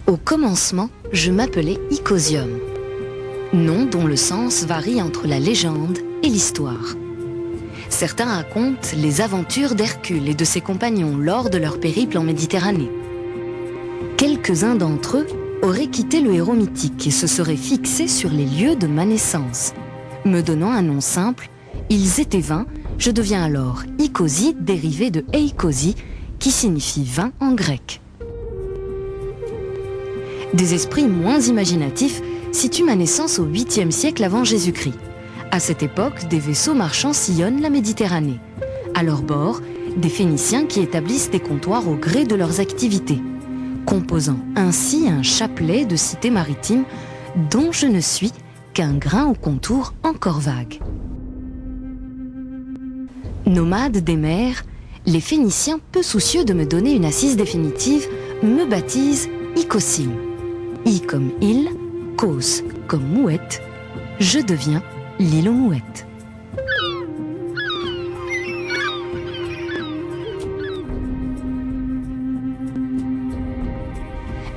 Au commencement, je m'appelais Icosium, nom dont le sens varie entre la légende et l'histoire. Certains racontent les aventures d'Hercule et de ses compagnons lors de leur périple en Méditerranée. Quelques-uns d'entre eux auraient quitté le héros mythique et se seraient fixés sur les lieux de ma naissance. Me donnant un nom simple, ils étaient 20, je deviens alors Icosie, dérivé de Eikosie, qui signifie 20 en grec. Des esprits moins imaginatifs situent ma naissance au 8e siècle avant Jésus-Christ. À cette époque, des vaisseaux marchands sillonnent la Méditerranée. À leur bord, des Phéniciens qui établissent des comptoirs au gré de leurs activités, composant ainsi un chapelet de cités maritimes dont je ne suis qu'un grain au contour encore vague. Nomades des mers, les Phéniciens, peu soucieux de me donner une assise définitive, me baptisent Icosim. I comme île, Kos comme mouette, je deviens l'île aux mouettes.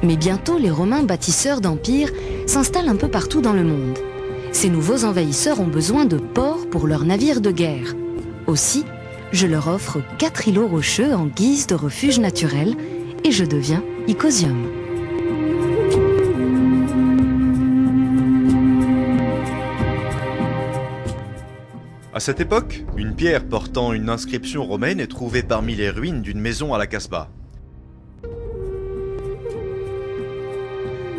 Mais bientôt, les Romains bâtisseurs d'empires s'installent un peu partout dans le monde. Ces nouveaux envahisseurs ont besoin de ports pour leurs navires de guerre. Aussi, je leur offre 4 îlots rocheux en guise de refuge naturel et je deviens Icosium. À cette époque, une pierre portant une inscription romaine est trouvée parmi les ruines d'une maison à la Casbah.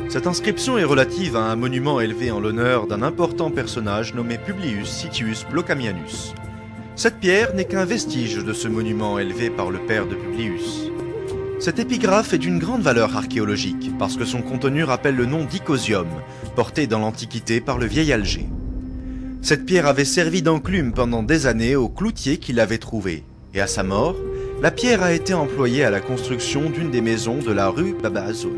Cette inscription est relative à un monument élevé en l'honneur d'un important personnage nommé Publius Sitius Blocamianus. Cette pierre n'est qu'un vestige de ce monument élevé par le père de Publius. Cette épigraphe est d'une grande valeur archéologique parce que son contenu rappelle le nom d'Icosium, porté dans l'Antiquité par le vieil Alger. Cette pierre avait servi d'enclume pendant des années au cloutier qui l'avait trouvée, et à sa mort, la pierre a été employée à la construction d'une des maisons de la rue Baba Azoun.